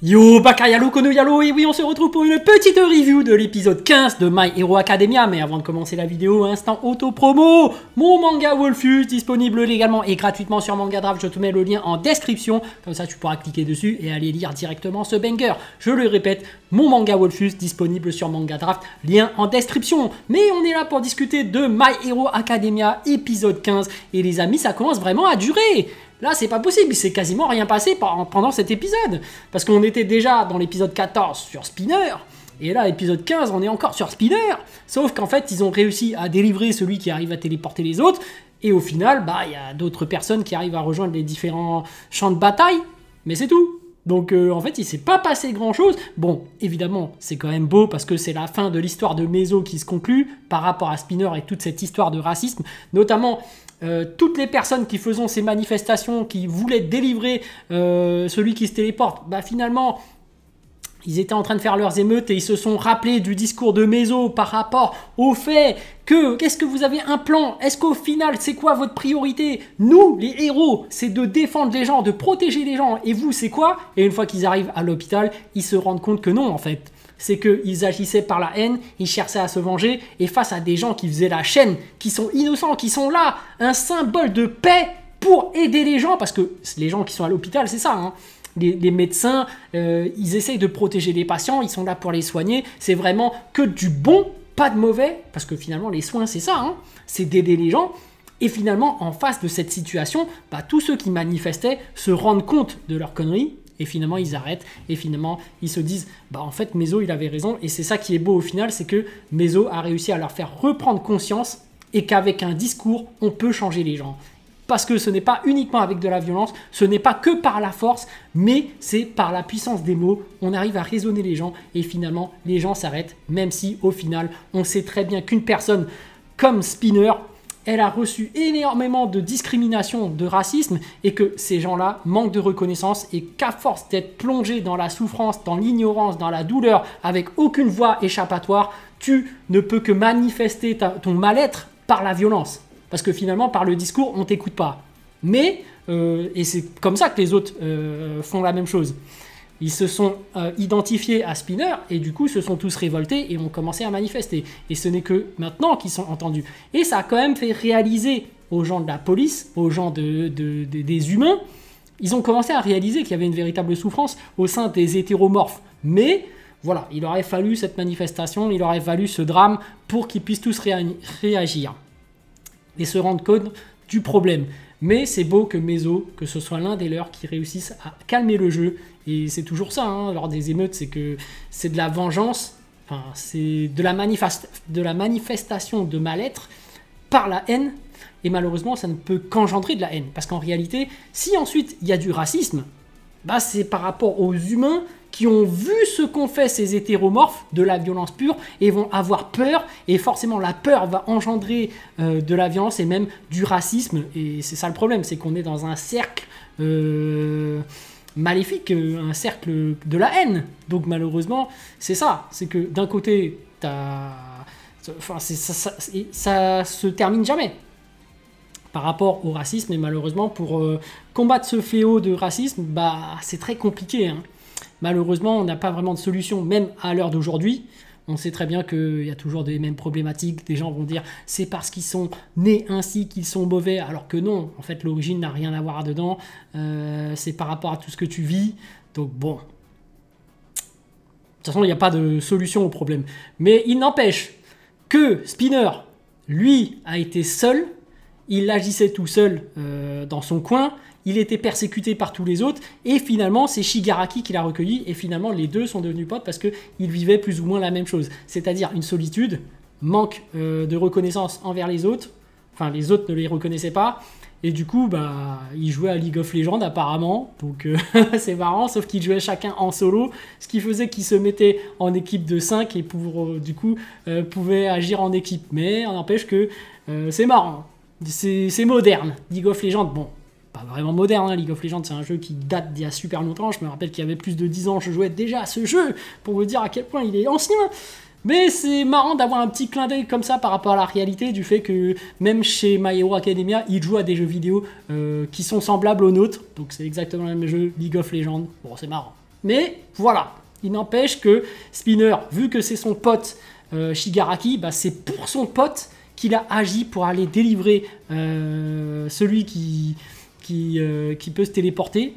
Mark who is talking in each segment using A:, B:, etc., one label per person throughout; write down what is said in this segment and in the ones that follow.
A: Yo, Baka Yalo, Kono Yalo, et oui, on se retrouve pour une petite review de l'épisode 15 de My Hero Academia. Mais avant de commencer la vidéo, instant auto-promo, mon manga Wolfus, disponible légalement et gratuitement sur Manga Draft. Je te mets le lien en description, comme ça tu pourras cliquer dessus et aller lire directement ce banger. Je le répète, mon manga Wolfus, disponible sur Manga Draft, lien en description. Mais on est là pour discuter de My Hero Academia, épisode 15. Et les amis, ça commence vraiment à durer. Là, c'est pas possible, il s'est quasiment rien passé pendant cet épisode. Parce qu'on était déjà dans l'épisode 14 sur Spinner, et là, épisode 15, on est encore sur Spinner. Sauf qu'en fait, ils ont réussi à délivrer celui qui arrive à téléporter les autres, et au final, bah, il y a d'autres personnes qui arrivent à rejoindre les différents champs de bataille, mais c'est tout. Donc en fait, il s'est pas passé grand-chose. Bon, évidemment, c'est quand même beau parce que c'est la fin de l'histoire de Mezo qui se conclut par rapport à Spinner et toute cette histoire de racisme, notamment... toutes les personnes qui faisaient ces manifestations, qui voulaient délivrer celui qui se téléporte, bah finalement, ils étaient en train de faire leurs émeutes et ils se sont rappelés du discours de Mezo par rapport au fait que, qu'est-ce que vous avez un plan? Est-ce qu'au final, c'est quoi votre priorité? Nous, les héros, c'est de défendre les gens, de protéger les gens. Et vous, c'est quoi? Et une fois qu'ils arrivent à l'hôpital, ils se rendent compte que non, en fait. C'est qu'ils agissaient par la haine, ils cherchaient à se venger, et face à des gens qui faisaient la chaîne, qui sont innocents, qui sont là, un symbole de paix pour aider les gens, parce que les gens qui sont à l'hôpital, c'est ça, hein. Les médecins, ils essayent de protéger les patients, ils sont là pour les soigner, c'est vraiment que du bon, pas de mauvais, parce que finalement, les soins, c'est ça, hein, c'est d'aider les gens. Et finalement, en face de cette situation, bah, tous ceux qui manifestaient se rendent compte de leurs conneries, et finalement ils arrêtent, et finalement ils se disent bah en fait Mezo il avait raison, et c'est ça qui est beau au final, c'est que Mezo a réussi à leur faire reprendre conscience, et qu'avec un discours on peut changer les gens. Parce que ce n'est pas uniquement avec de la violence, ce n'est pas que par la force, mais c'est par la puissance des mots, on arrive à raisonner les gens, et finalement les gens s'arrêtent, même si au final on sait très bien qu'une personne comme Spinner, elle a reçu énormément de discrimination, de racisme, et que ces gens-là manquent de reconnaissance, et qu'à force d'être plongés dans la souffrance, dans l'ignorance, dans la douleur, avec aucune voie échappatoire, tu ne peux que manifester ton mal-être par la violence. Parce que finalement, par le discours, on ne t'écoute pas. Mais, et c'est comme ça que les autres font la même chose. Ils se sont identifiés à Spinner et du coup se sont tous révoltés et ont commencé à manifester. Et ce n'est que maintenant qu'ils sont entendus. Et ça a quand même fait réaliser aux gens de la police, aux gens des humains, ils ont commencé à réaliser qu'il y avait une véritable souffrance au sein des hétéromorphes. Mais voilà, il aurait fallu cette manifestation, il aurait fallu ce drame pour qu'ils puissent tous réagir et se rendre compte du problème. Mais c'est beau que Mezo, que ce soit l'un des leurs qui réussissent à calmer le jeu. Et c'est toujours ça, hein, lors des émeutes, c'est que c'est de la vengeance, enfin, c'est de la manifestation de mal-être par la haine. Et malheureusement, ça ne peut qu'engendrer de la haine. Parce qu'en réalité, si ensuite il y a du racisme, bah, c'est par rapport aux humains qui ont vu ce qu'ont fait ces hétéromorphes, de la violence pure, et vont avoir peur, et forcément la peur va engendrer de la violence et même du racisme, et c'est ça le problème, c'est qu'on est dans un cercle maléfique, un cercle de la haine. Donc malheureusement, c'est ça, c'est que d'un côté, enfin, ça se termine jamais par rapport au racisme, et malheureusement, pour combattre ce fléau de racisme, bah, c'est très compliqué, hein. Malheureusement, on n'a pas vraiment de solution, même à l'heure d'aujourd'hui. On sait très bien qu'il y a toujours des mêmes problématiques. Des gens vont dire c'est parce qu'ils sont nés ainsi qu'ils sont mauvais, alors que non, en fait, l'origine n'a rien à voir dedans. C'est par rapport à tout ce que tu vis. Donc bon. De toute façon, il n'y a pas de solution au problème. Mais il n'empêche que Spinner, lui, a été seul. Il agissait tout seul dans son coin. Il était persécuté par tous les autres, et finalement c'est Shigaraki qui l'a recueilli, et finalement les deux sont devenus potes parce qu'ils vivaient plus ou moins la même chose, c'est-à-dire une solitude, manque de reconnaissance envers les autres, enfin les autres ne les reconnaissaient pas, et du coup bah, ils jouaient à League of Legends apparemment, donc c'est marrant, sauf qu'ils jouaient chacun en solo, ce qui faisait qu'ils se mettaient en équipe de 5 et du coup pouvaient agir en équipe, mais on n'empêche que c'est marrant, c'est moderne, League of Legends, bon. Pas vraiment moderne, hein. League of Legends c'est un jeu qui date d'il y a super longtemps, je me rappelle qu'il y avait plus de 10 ans je jouais déjà à ce jeu, pour vous dire à quel point il est ancien. Mais c'est marrant d'avoir un petit clin d'œil comme ça par rapport à la réalité, du fait que même chez My Hero Academia, ils jouent à des jeux vidéo qui sont semblables aux nôtres, donc c'est exactement le même jeu, League of Legends, bon c'est marrant. Mais voilà, il n'empêche que Spinner, vu que c'est son pote Shigaraki, bah, c'est pour son pote qu'il a agi pour aller délivrer celui qui peut se téléporter.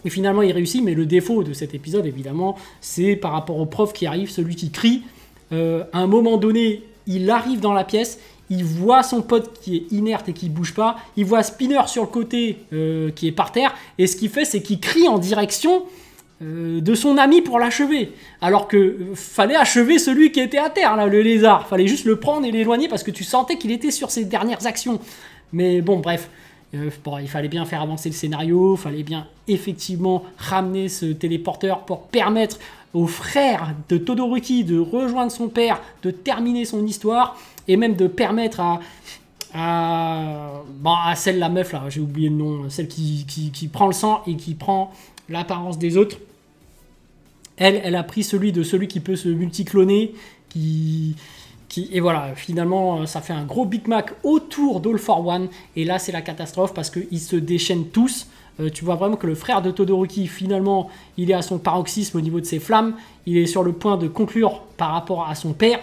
A: Et finalement, il réussit, mais le défaut de cet épisode, évidemment, c'est par rapport au prof qui arrive, celui qui crie. À un moment donné, il arrive dans la pièce, il voit son pote qui est inerte et qui bouge pas, il voit Spinner sur le côté qui est par terre, et ce qu'il fait, c'est qu'il crie en direction de son ami pour l'achever. Alors que fallait achever celui qui était à terre, là, le lézard. Fallait juste le prendre et l'éloigner parce que tu sentais qu'il était sur ses dernières actions. Mais bon, bref. Bon, il fallait bien faire avancer le scénario, il fallait bien effectivement ramener ce téléporteur pour permettre au frère de Todoroki de rejoindre son père, de terminer son histoire, et même de permettre à celle, la meuf là, j'ai oublié le nom, celle qui prend le sang et qui prend l'apparence des autres. Elle a pris celui qui peut se multicloner, et voilà, finalement, ça fait un gros Big Mac autour d'All for One. Et là, c'est la catastrophe parce qu'ils se déchaînent tous. Tu vois vraiment que le frère de Todoroki, finalement, il est à son paroxysme au niveau de ses flammes. Il est sur le point de conclure par rapport à son père.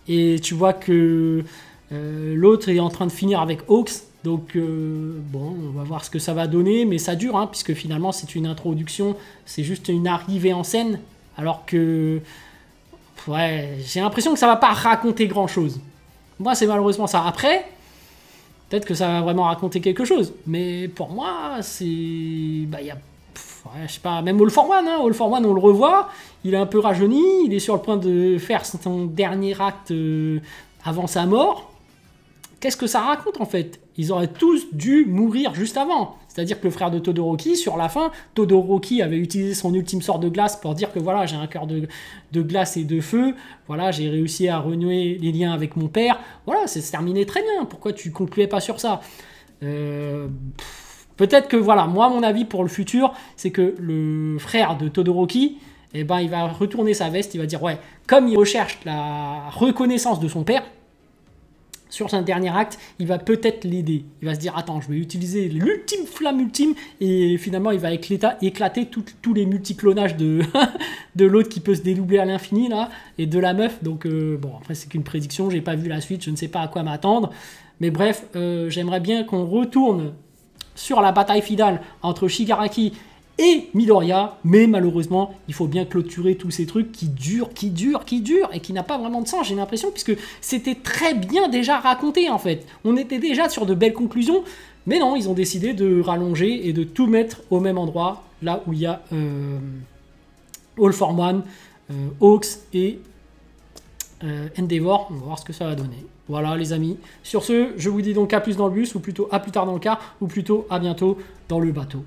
A: Et tu vois que l'autre est en train de finir avec Hawks. Donc, bon, on va voir ce que ça va donner. Mais ça dure, hein, puisque finalement, c'est une introduction. C'est juste une arrivée en scène. Alors que... ouais, j'ai l'impression que ça va pas raconter grand chose. Moi, c'est malheureusement ça. Après, peut-être que ça va vraiment raconter quelque chose. Mais pour moi, c'est... bah, y a... ouais, je sais pas, même All for One, hein. All for One, on le revoit. Il est un peu rajeuni. Il est sur le point de faire son dernier acte avant sa mort. Qu'est-ce que ça raconte, en fait? Ils auraient tous dû mourir juste avant. C'est-à-dire que le frère de Todoroki, sur la fin, Todoroki avait utilisé son ultime sort de glace pour dire que voilà, j'ai un cœur de glace et de feu. Voilà, j'ai réussi à renouer les liens avec mon père. Voilà, c'est terminé très bien. Pourquoi tu concluais pas sur ça? Peut-être que, voilà, moi, mon avis pour le futur, c'est que le frère de Todoroki, eh ben, il va retourner sa veste, il va dire, ouais, comme il recherche la reconnaissance de son père, sur son dernier acte, il va peut-être l'aider. Il va se dire, attends, je vais utiliser l'ultime flamme ultime, et finalement, il va éclater tous les multiclonages de, de l'autre qui peut se dédoubler à l'infini, là, et de la meuf. Donc, bon, après, c'est qu'une prédiction, j'ai pas vu la suite, je ne sais pas à quoi m'attendre. Mais bref, j'aimerais bien qu'on retourne sur la bataille finale entre Shigaraki et Midoriya, mais malheureusement, il faut bien clôturer tous ces trucs qui durent, et qui n'a pas vraiment de sens, j'ai l'impression, puisque c'était très bien déjà raconté, en fait. On était déjà sur de belles conclusions, mais non, ils ont décidé de rallonger et de tout mettre au même endroit, là où il y a All for One, Hawks et Endeavor. On va voir ce que ça va donner. Voilà, les amis. Sur ce, je vous dis donc à plus dans le bus, ou plutôt à plus tard dans le car, ou plutôt à bientôt dans le bateau.